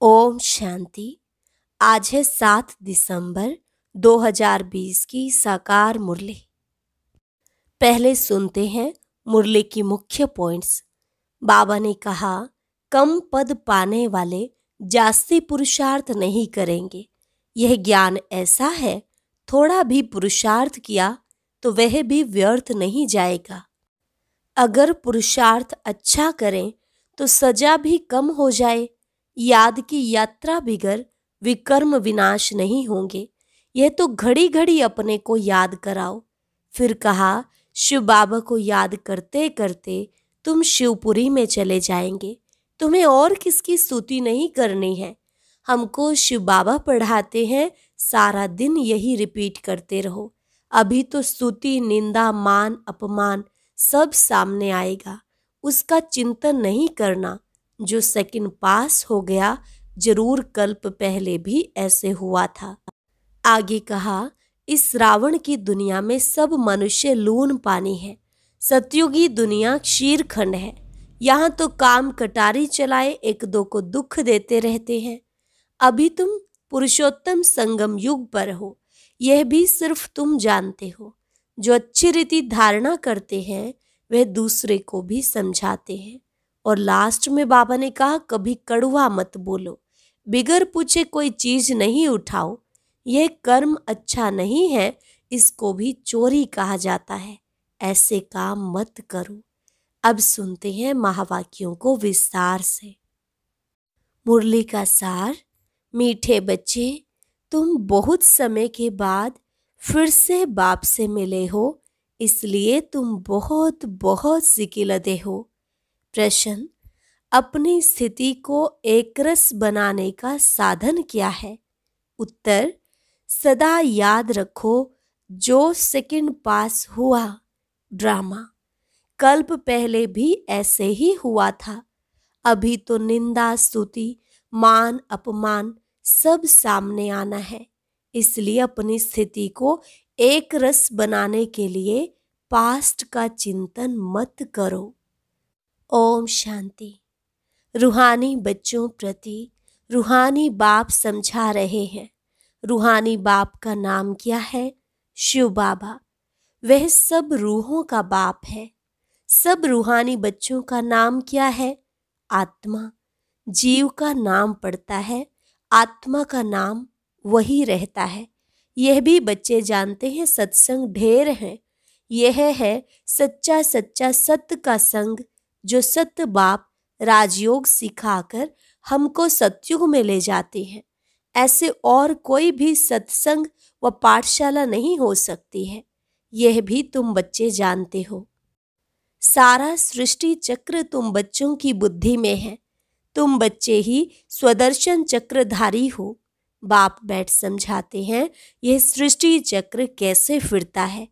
ओम शांति। आज है 7 दिसंबर 2020 की साकार मुरली। पहले सुनते हैं मुरली की मुख्य पॉइंट्स। बाबा ने कहा, कम पद पाने वाले जास्ती पुरुषार्थ नहीं करेंगे। यह ज्ञान ऐसा है, थोड़ा भी पुरुषार्थ किया तो वह भी व्यर्थ नहीं जाएगा। अगर पुरुषार्थ अच्छा करें तो सजा भी कम हो जाए। याद की यात्रा बिगर विकर्म विनाश नहीं होंगे। यह तो घड़ी घड़ी अपने को याद कराओ। फिर कहा, शिव बाबा को याद करते करते तुम शिवपुरी में चले जाएंगे। तुम्हें और किसकी स्तुति नहीं करनी है। हमको शिव बाबा पढ़ाते हैं, सारा दिन यही रिपीट करते रहो। अभी तो स्तुति, निंदा, मान, अपमान सब सामने आएगा। उसका चिंतन नहीं करना। जो सेकंड पास हो गया, जरूर कल्प पहले भी ऐसे हुआ था। आगे कहा, इस रावण की दुनिया में सब मनुष्य लून पानी है। सतयुगी दुनिया क्षीरखंड है। यहाँ तो काम कटारी चलाए एक दो को दुख देते रहते हैं। अभी तुम पुरुषोत्तम संगम युग पर हो, यह भी सिर्फ तुम जानते हो। जो अच्छी रीति धारणा करते हैं वह दूसरे को भी समझाते हैं। और लास्ट में बाबा ने कहा, कभी कड़वा मत बोलो, बिगर पूछे कोई चीज नहीं उठाओ। यह कर्म अच्छा नहीं है, इसको भी चोरी कहा जाता है। ऐसे काम मत करो। अब सुनते हैं महावाक्यों को विस्तार से। मुरली का सार। मीठे बच्चे, तुम बहुत समय के बाद फिर से बाप से मिले हो, इसलिए तुम बहुत बहुत सिकिलते हो। प्रश्न, अपनी स्थिति को एकरस बनाने का साधन क्या है? उत्तर, सदा याद रखो जो सेकंड पास हुआ ड्रामा कल्प पहले भी ऐसे ही हुआ था। अभी तो निंदा, स्तुति, मान, अपमान सब सामने आना है। इसलिए अपनी स्थिति को एक रस बनाने के लिए पास्ट का चिंतन मत करो। ओम शांति। रूहानी बच्चों प्रति रूहानी बाप समझा रहे हैं। रूहानी बाप का नाम क्या है? शिव बाबा। वह सब रूहों का बाप है। सब रूहानी बच्चों का नाम क्या है? आत्मा। जीव का नाम पड़ता है, आत्मा का नाम वही रहता है। यह भी बच्चे जानते हैं, सत्संग ढेर है। यह है सच्चा सच्चा सत्य का संग, जो सत्य बाप राजयोग सिखाकर हमको सतयुग में ले जाते हैं। ऐसे और कोई भी सत्संग व पाठशाला नहीं हो सकती है। यह भी तुम बच्चे जानते हो। सारा सृष्टि चक्र तुम बच्चों की बुद्धि में है। तुम बच्चे ही स्वदर्शन चक्रधारी हो। बाप बैठ समझाते हैं, यह सृष्टि चक्र कैसे फिरता है।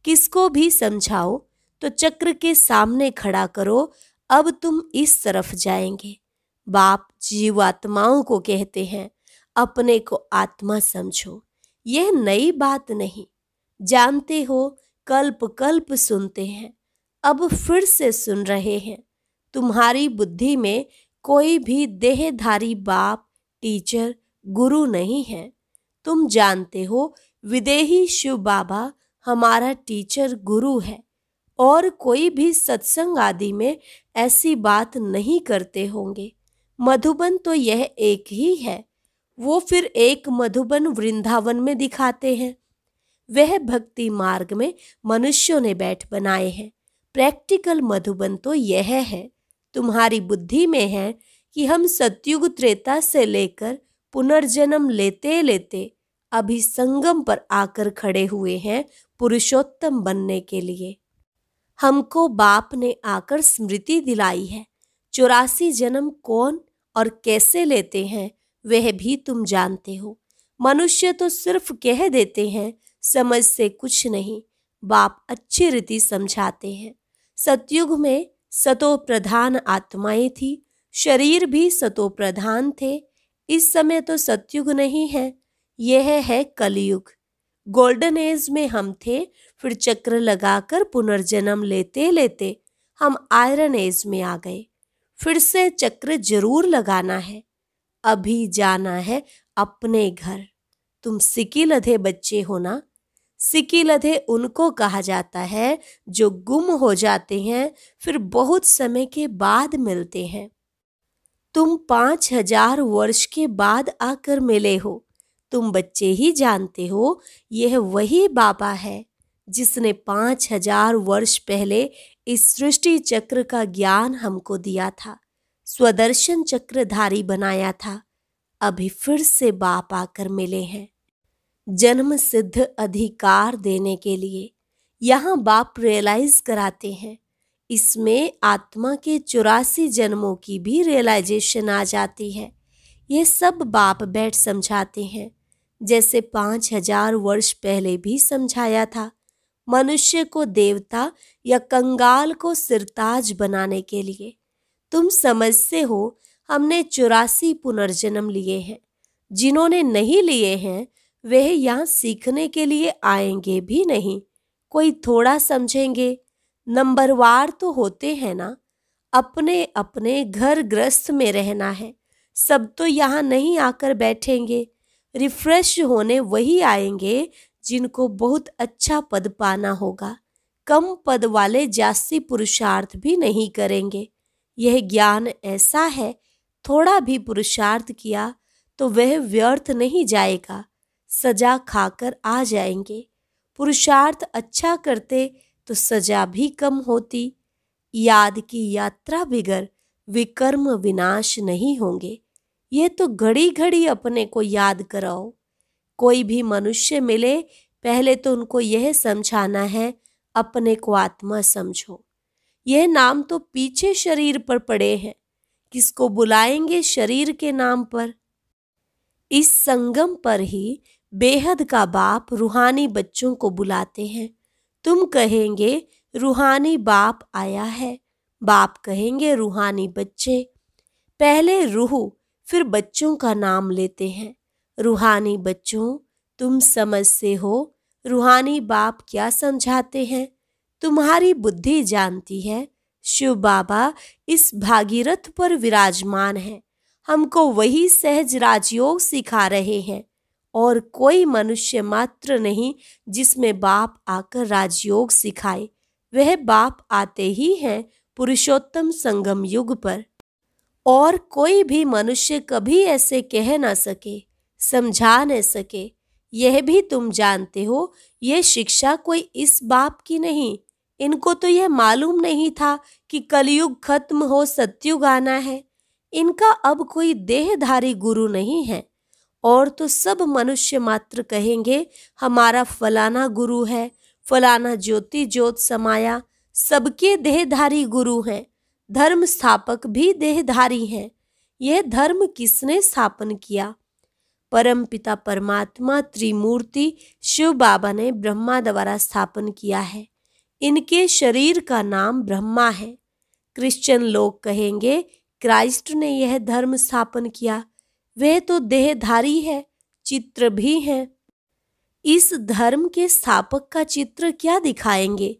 किसको भी समझाओ तो चक्र के सामने खड़ा करो, अब तुम इस तरफ जाएंगे। बाप जीवात्माओं को कहते हैं, अपने को आत्मा समझो। यह नई बात नहीं, जानते हो, कल्प कल्प सुनते हैं, अब फिर से सुन रहे हैं। तुम्हारी बुद्धि में कोई भी देहधारी बाप, टीचर, गुरु नहीं है। तुम जानते हो, विदेही शिव बाबा हमारा टीचर गुरु है। और कोई भी सत्संग आदि में ऐसी बात नहीं करते होंगे। मधुबन तो यह एक ही है। वो फिर एक मधुबन वृंदावन में दिखाते हैं। वह भक्ति मार्ग में मनुष्यों ने बैठ बनाए हैं। प्रैक्टिकल मधुबन तो यह है, तुम्हारी बुद्धि में है कि हम सतयुग त्रेता से लेकर पुनर्जन्म लेते लेते अभी संगम पर आकर खड़े हुए हैं पुरुषोत्तम बनने के लिए। हमको बाप ने आकर स्मृति दिलाई है। 84 जन्म कौन और कैसे लेते हैं वह भी तुम जानते हो। मनुष्य तो सिर्फ कह देते हैं, समझ से कुछ नहीं। बाप अच्छी रीति समझाते हैं। सतयुग में सतो प्रधान आत्माएं थी, शरीर भी सतो प्रधान थे। इस समय तो सतयुग नहीं है, यह है कलयुग। गोल्डन एज में हम थे, फिर चक्र लगाकर पुनर्जन्म लेते लेते हम आयरन एज में आ गए। फिर से चक्र जरूर लगाना है। अभी जाना है अपने घर। तुम सिकीलधे बच्चे हो ना। सिकीलधे उनको कहा जाता है जो गुम हो जाते हैं, फिर बहुत समय के बाद मिलते हैं। तुम 5000 वर्ष के बाद आकर मिले हो। तुम बच्चे ही जानते हो, यह वही बाबा है जिसने 5000 वर्ष पहले इस सृष्टि चक्र का ज्ञान हमको दिया था, स्वदर्शन चक्रधारी बनाया था। अभी फिर से बाप आकर मिले हैं जन्म सिद्ध अधिकार देने के लिए। यहाँ बाप रियलाइज कराते हैं, इसमें आत्मा के 84 जन्मों की भी रियलाइजेशन आ जाती है। ये सब बाप बैठ समझाते हैं, जैसे 5000 वर्ष पहले भी समझाया था। मनुष्य को देवता या कंगाल को सिरताज बनाने के लिए। तुम समझते हो, हमने 84 पुनर्जन्म लिए हैं। जिन्होंने नहीं लिए हैं वह यहाँ सीखने के लिए आएंगे भी नहीं। कोई थोड़ा समझेंगे। नंबरवार तो होते हैं ना। अपने अपने घर गृहस्थ में रहना है। सब तो यहाँ नहीं आकर बैठेंगे। रिफ्रेश होने वही आएंगे जिनको बहुत अच्छा पद पाना होगा। कम पद वाले जास्ती पुरुषार्थ भी नहीं करेंगे। यह ज्ञान ऐसा है, थोड़ा भी पुरुषार्थ किया तो वह व्यर्थ नहीं जाएगा। सजा खाकर आ जाएंगे। पुरुषार्थ अच्छा करते तो सजा भी कम होती। याद की यात्रा बिगर विकर्म विनाश नहीं होंगे। ये तो घड़ी घड़ी अपने को याद कराओ। कोई भी मनुष्य मिले, पहले तो उनको यह समझाना है, अपने को आत्मा समझो। यह नाम तो पीछे शरीर पर पड़े हैं, किसको बुलाएंगे शरीर के नाम पर। इस संगम पर ही बेहद का बाप रूहानी बच्चों को बुलाते हैं। तुम कहेंगे रूहानी बाप आया है, बाप कहेंगे रूहानी बच्चे। पहले रूह फिर बच्चों का नाम लेते हैं। रूहानी बच्चों, तुम समझते हो रूहानी बाप क्या समझाते हैं। तुम्हारी बुद्धि जानती है, शिव बाबा इस भागीरथ पर विराजमान है। हमको वही सहज राजयोग सिखा रहे हैं, और कोई मनुष्य मात्र नहीं जिसमें बाप आकर राजयोग सिखाए। वह बाप आते ही हैं पुरुषोत्तम संगम युग पर। और कोई भी मनुष्य कभी ऐसे कह न सके, समझा न सके। यह भी तुम जानते हो, यह शिक्षा कोई इस बाप की नहीं। इनको तो यह मालूम नहीं था कि कलयुग खत्म हो सतयुग आना है। इनका अब कोई देहधारी गुरु नहीं है। और तो सब मनुष्य मात्र कहेंगे हमारा फलाना गुरु है, फलाना ज्योति ज्योत समाया। सबके देहधारी गुरु हैं। धर्म स्थापक भी देहधारी हैं। यह धर्म किसने स्थापन किया? परम पिता परमात्मा त्रिमूर्ति शिव बाबा ने ब्रह्मा द्वारा स्थापन किया है। इनके शरीर का नाम ब्रह्मा है। क्रिश्चियन लोग कहेंगे क्राइस्ट ने यह धर्म स्थापन किया। वह तो देहधारी है, चित्र भी है। इस धर्म के स्थापक का चित्र क्या दिखाएंगे?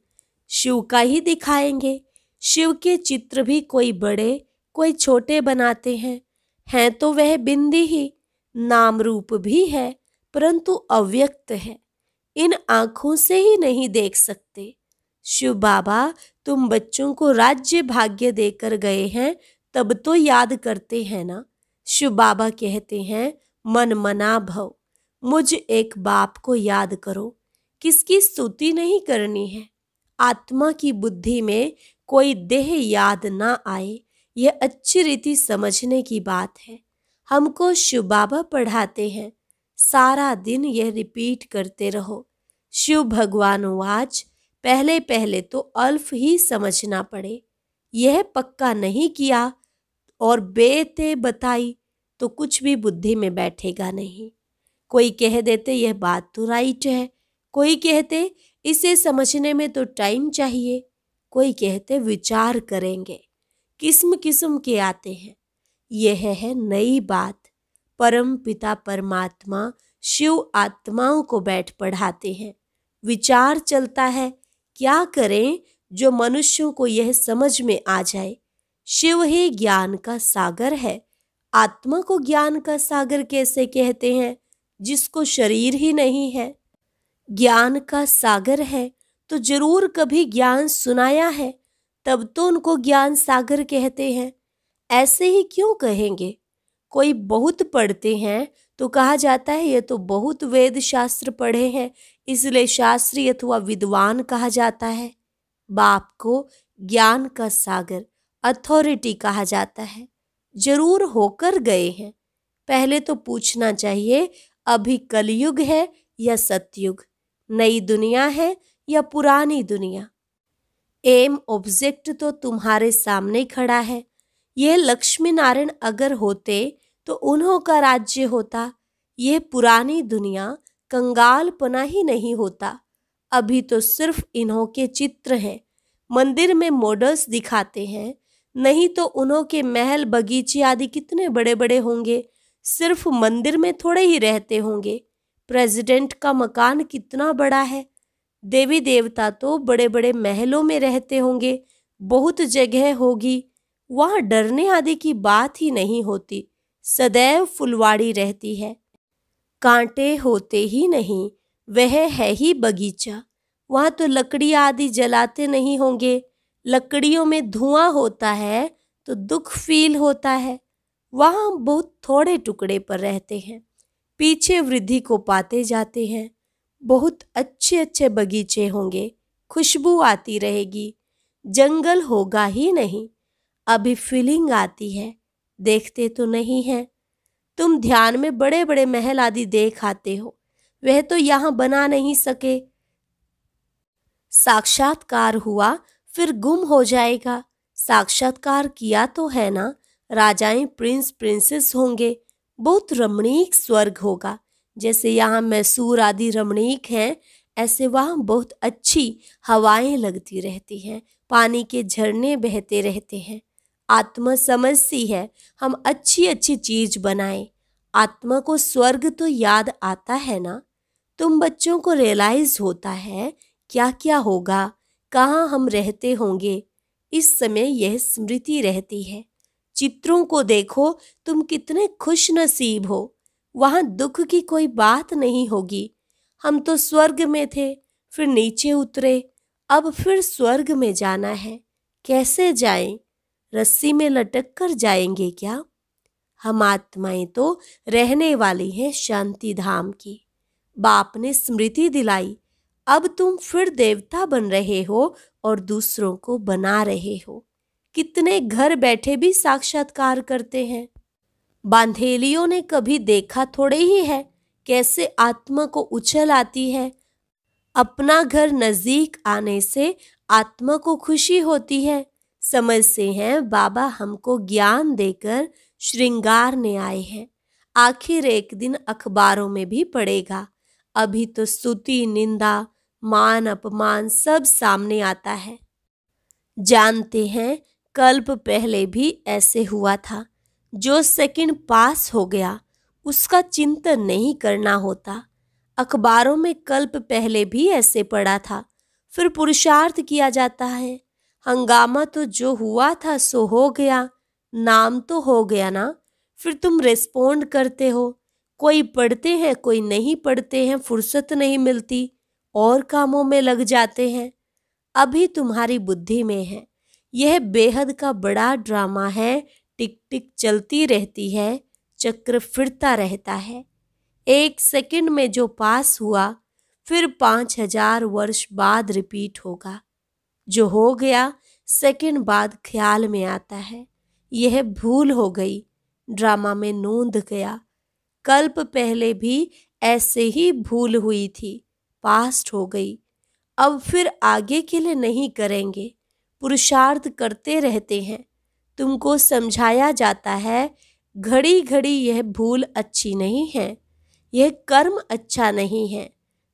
शिव का ही दिखाएंगे। शिव के चित्र भी कोई बड़े कोई छोटे बनाते हैं तो वह बिंदी ही। नाम रूप भी है, परंतु अव्यक्त है। इन आंखों से ही नहीं देख सकते। शिव बाबा तुम बच्चों को राज्य भाग्य देकर गए हैं, तब तो याद करते हैं ना। शिव बाबा कहते हैं मन मना भव। मुझ एक बाप को याद करो। किसकी स्तुति नहीं करनी है। आत्मा की बुद्धि में कोई देह याद ना आए, यह अच्छी रीति समझने की बात है। हमको शिव बाबा पढ़ाते हैं, सारा दिन यह रिपीट करते रहो। शिव भगवान वाच, पहले पहले तो अल्फ ही समझना पड़े। यह पक्का नहीं किया और बेते बताई तो कुछ भी बुद्धि में बैठेगा नहीं। कोई कह देते यह बात तो राइट है, कोई कहते इसे समझने में तो टाइम चाहिए, कोई कहते विचार करेंगे। किस्म किस्म के आते हैं। यह है नई बात। परम पिता परमात्मा शिव आत्माओं को बैठ पढ़ाते हैं। विचार चलता है, क्या करें जो मनुष्यों को यह समझ में आ जाए। शिव ही ज्ञान का सागर है। आत्मा को ज्ञान का सागर कैसे कहते हैं जिसको शरीर ही नहीं है? ज्ञान का सागर है तो जरूर कभी ज्ञान सुनाया है, तब तो उनको ज्ञान सागर कहते हैं। ऐसे ही क्यों कहेंगे? कोई बहुत पढ़ते हैं तो कहा जाता है ये तो बहुत वेद शास्त्र पढ़े हैं, इसलिए शास्त्री अथवा विद्वान कहा जाता है। बाप को ज्ञान का सागर, अथॉरिटी कहा जाता है। जरूर होकर गए हैं। पहले तो पूछना चाहिए अभी कलयुग है या सतयुग, नई दुनिया है या पुरानी दुनिया। एम ऑब्जेक्ट तो तुम्हारे सामने खड़ा है। यह लक्ष्मी नारायण अगर होते तो उन्हों का राज्य होता। यह पुरानी दुनिया कंगालपना ही नहीं होता। अभी तो सिर्फ इन्हों के चित्र हैं, मंदिर में मॉडल्स दिखाते हैं, नहीं तो उन्हों के महल बगीचे आदि कितने बड़े बड़े होंगे। सिर्फ मंदिर में थोड़े ही रहते होंगे। प्रेसिडेंट का मकान कितना बड़ा है। देवी देवता तो बड़े बड़े महलों में रहते होंगे, बहुत जगह होगी। वहाँ डरने आदि की बात ही नहीं होती। सदैव फुलवाड़ी रहती है, कांटे होते ही नहीं, वह है ही बगीचा। वहाँ तो लकड़ी आदि जलाते नहीं होंगे। लकड़ियों में धुआं होता है तो दुख फील होता है। वहाँ बहुत थोड़े टुकड़े पर रहते हैं, पीछे वृद्धि को पाते जाते हैं। बहुत अच्छे अच्छे बगीचे होंगे, खुशबू आती रहेगी, जंगल होगा ही नहीं। अभी फीलिंग आती है, देखते तो नहीं है। तुम ध्यान में बड़े बड़े महल आदि देख आते हो, वह तो यहाँ बना नहीं सके। साक्षात्कार हुआ फिर गुम हो जाएगा। साक्षात्कार किया तो है ना, राजाएं प्रिंस प्रिंसेस होंगे, बहुत रमणीक स्वर्ग होगा। जैसे यहाँ मैसूर आदि रमणीक हैं, ऐसे वहाँ बहुत अच्छी हवाएं लगती रहती हैं, पानी के झरने बहते रहते हैं। आत्मा समझती है हम अच्छी अच्छी चीज बनाएं। आत्मा को स्वर्ग तो याद आता है ना। तुम बच्चों को रियलाइज होता है क्या क्या होगा, कहाँ हम रहते होंगे। इस समय यह स्मृति रहती है। चित्रों को देखो, तुम कितने खुश नसीब हो। वहाँ दुख की कोई बात नहीं होगी। हम तो स्वर्ग में थे, फिर नीचे उतरे, अब फिर स्वर्ग में जाना है। कैसे जाएं? रस्सी में लटक कर जाएंगे क्या? हम आत्माएं तो रहने वाली हैं शांति धाम की। बाप ने स्मृति दिलाई, अब तुम फिर देवता बन रहे हो और दूसरों को बना रहे हो। कितने घर बैठे भी साक्षात्कार करते हैं। बांधेलियों ने कभी देखा थोड़े ही है कैसे आत्मा को उछल आती है। अपना घर नजदीक आने से आत्मा को खुशी होती है। समझते हैं बाबा हमको ज्ञान देकर श्रृंगारने आए हैं। आखिर एक दिन अखबारों में भी पड़ेगा। अभी तो स्तुति निंदा मान अपमान सब सामने आता है। जानते हैं कल्प पहले भी ऐसे हुआ था। जो सेकंड पास हो गया उसका चिंतन नहीं करना होता। अखबारों में कल्प पहले भी ऐसे पड़ा था, फिर पुरुषार्थ किया जाता है। हंगामा तो जो हुआ था सो हो गया, नाम तो हो गया ना। फिर तुम रिस्पोंड करते हो। कोई पढ़ते हैं, कोई नहीं पढ़ते हैं, फुर्सत नहीं मिलती और कामों में लग जाते हैं। अभी तुम्हारी बुद्धि में है। यह बेहद का बड़ा ड्रामा है। टिक टिक चलती रहती है, चक्र फिरता रहता है। एक सेकंड में जो पास हुआ फिर 5000 वर्ष बाद रिपीट होगा। जो हो गया सेकंड बाद ख्याल में आता है, यह भूल हो गई, ड्रामा में नोंद गया। कल्प पहले भी ऐसे ही भूल हुई थी, पास्ट हो गई। अब फिर आगे के लिए नहीं करेंगे, पुरुषार्थ करते रहते हैं। तुमको समझाया जाता है घड़ी घड़ी यह भूल अच्छी नहीं है, यह कर्म अच्छा नहीं है।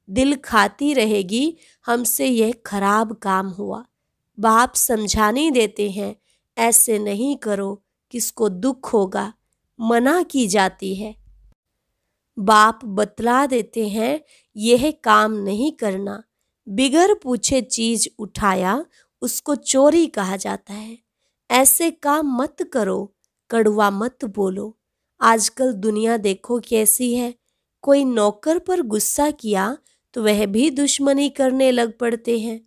दिल खाती रहेगी हमसे यह खराब काम हुआ। बाप समझाने देते हैं ऐसे नहीं करो, किसको दुख होगा, मना की जाती है। बाप बतला देते हैं यह काम नहीं करना। बिगर पूछे चीज उठाया उसको चोरी कहा जाता है। ऐसे काम मत करो, कड़वा मत बोलो, आजकल दुनिया देखो कैसी है। कोई नौकर पर गुस्सा किया तो वह भी दुश्मनी करने लग पड़ते हैं।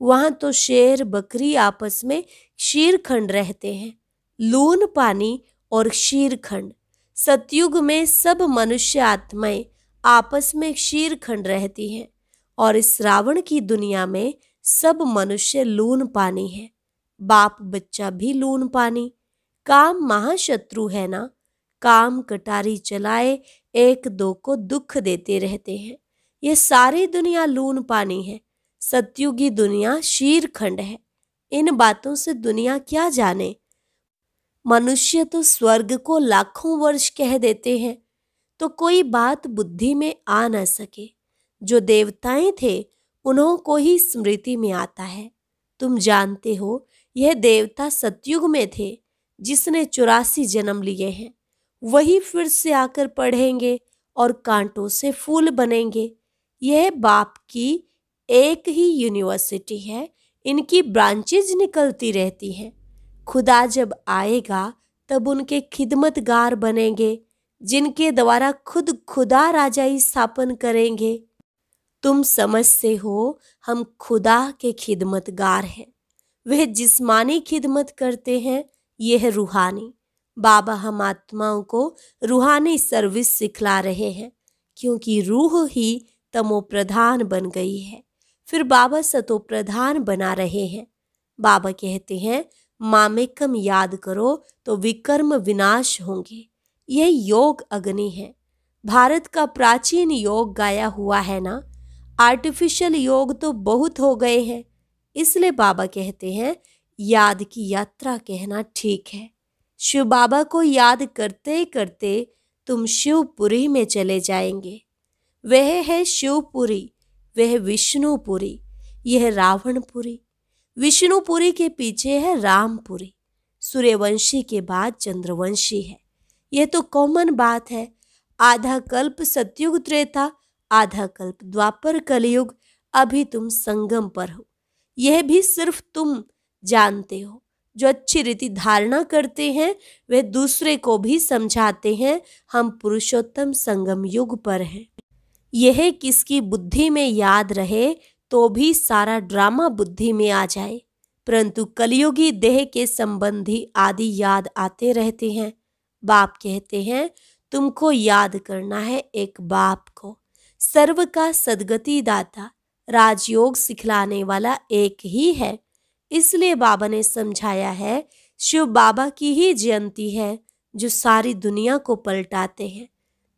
वहां तो शेर बकरी आपस में शीरखंड रहते हैं। लून पानी और शीरखंड। सतयुग में सब मनुष्य आत्माएं आपस में शीरखंड रहती हैं और इस रावण की दुनिया में सब मनुष्य लून पानी है। बाप बच्चा भी लून पानी। काम महाशत्रु है ना। काम कटारी चलाए एक दो को दुख देते रहते हैं। ये सारी दुनिया लून पानी है। सतयुगी दुनिया शीरखंड है। इन बातों से दुनिया क्या जाने। मनुष्य तो स्वर्ग को लाखों वर्ष कह देते हैं तो कोई बात बुद्धि में आ न सके। जो देवताएं थे उन्हों को ही स्मृति में आता है। तुम जानते हो यह देवता सतयुग में थे जिसने 84 जन्म लिए हैं। वही फिर से आकर पढ़ेंगे और कांटों से फूल बनेंगे। यह बाप की एक ही यूनिवर्सिटी है। इनकी ब्रांचेज निकलती रहती हैं। खुदा जब आएगा तब उनके खिदमतगार बनेंगे जिनके द्वारा खुद खुदा राजाई स्थापन करेंगे। तुम समझते हो हम खुदा के खिदमतगार हैं। वह जिस्मानी खिदमत करते हैं, यह रूहानी। बाबा हम आत्माओं को रूहानी सर्विस सिखला रहे हैं क्योंकि रूह ही तमो प्रधान बन गई है। फिर बाबा सतो प्रधान बना रहे हैं। बाबा कहते हैं मामेकम याद करो तो विकर्म विनाश होंगे। यह योग अग्नि है। भारत का प्राचीन योग गाया हुआ है ना। आर्टिफिशियल योग तो बहुत हो गए हैं। इसलिए बाबा कहते हैं याद की यात्रा कहना ठीक है। शिव बाबा को याद करते करते तुम शिवपुरी में चले जाएंगे। वह है शिवपुरी, वह विष्णुपुरी, यह रावणपुरी। विष्णुपुरी के पीछे है रामपुरी। सूर्यवंशी के बाद चंद्रवंशी है। यह तो कॉमन बात है। आधा कल्प सतयुग त्रेता, आधा कल्प द्वापर कलयुग। अभी तुम संगम पर हो। यह भी सिर्फ तुम जानते हो। जो अच्छी रीति धारणा करते हैं वे दूसरे को भी समझाते हैं हम पुरुषोत्तम संगम युग पर हैं। यह किसकी बुद्धि में याद रहे तो भी सारा ड्रामा बुद्धि में आ जाए, परंतु कलयुगी देह के संबंधी आदि याद आते रहते हैं। बाप कहते हैं तुमको याद करना है एक बाप को, सर्व का सदगति दाता, राजयोग सिखलाने वाला एक ही है। इसलिए बाबा ने समझाया है शिव बाबा की ही जयंती है जो सारी दुनिया को पलटाते हैं।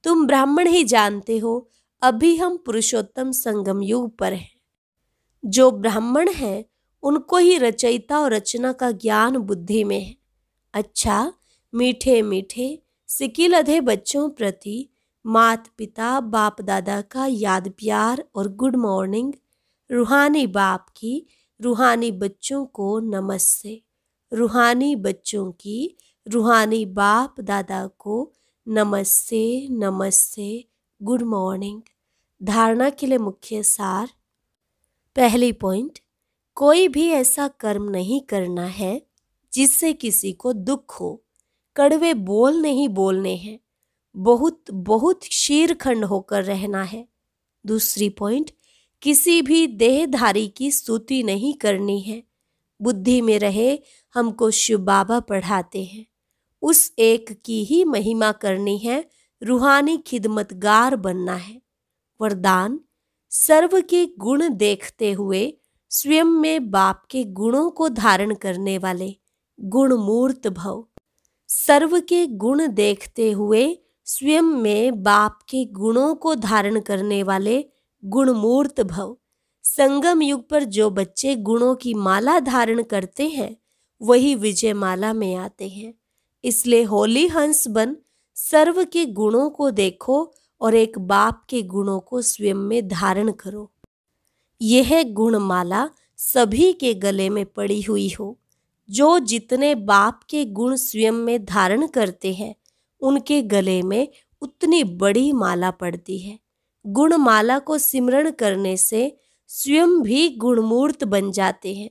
तुम ब्राह्मण ही जानते हो अभी हम पुरुषोत्तम संगम युग पर हैं। जो ब्राह्मण हैं उनको ही रचयिता और रचना का ज्ञान बुद्धि में है। अच्छा, मीठे मीठे सिकिल अधे बच्चों प्रति मात पिता बाप दादा का याद प्यार और गुड मॉर्निंग। रूहानी बाप की रूहानी बच्चों को नमस्ते। रूहानी बच्चों की रूहानी बाप दादा को नमस्ते नमस्ते, गुड मॉर्निंग। धारणा के लिए मुख्य सार। पहली पॉइंट, कोई भी ऐसा कर्म नहीं करना है जिससे किसी को दुख हो। कड़वे बोल नहीं बोलने हैं। बहुत बहुत शीरखंड होकर रहना है। दूसरी पॉइंट, किसी भी देहधारी की स्तुति नहीं करनी है। बुद्धि में रहे हमको शिव बाबा पढ़ाते हैं, उस एक की ही महिमा करनी है। रूहानी खिदमतगार बनना है। वरदान, सर्व के गुण देखते हुए स्वयं में बाप के गुणों को धारण करने वाले गुणमूर्त भव। सर्व के गुण देखते हुए स्वयं में बाप के गुणों को धारण करने वाले गुणमूर्त भव। संगम युग पर जो बच्चे गुणों की माला धारण करते हैं वही विजय माला में आते हैं। इसलिए होली हंस बन सर्व के गुणों को देखो और एक बाप के गुणों को स्वयं में धारण करो। यह गुणमाला सभी के गले में पड़ी हुई हो। जो जितने बाप के गुण स्वयं में धारण करते हैं उनके गले में उतनी बड़ी माला पड़ती है। गुणमाला को सिमरण करने से स्वयं भी गुणमूर्त बन जाते हैं।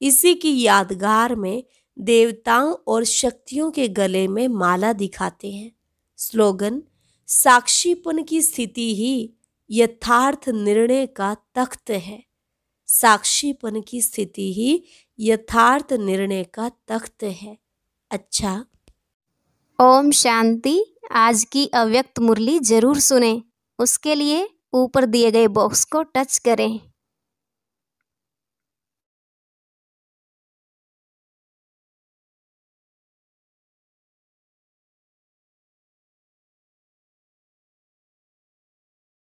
इसी की यादगार में देवताओं और शक्तियों के गले में माला दिखाते हैं। स्लोगन: साक्षीपन की स्थिति ही यथार्थ निर्णय का तख्त है। साक्षीपन की स्थिति ही यथार्थ निर्णय का तख्त है। अच्छा, ओम शांति। आज की अव्यक्त मुरली जरूर सुने। उसके लिए ऊपर दिए गए बॉक्स को टच करें।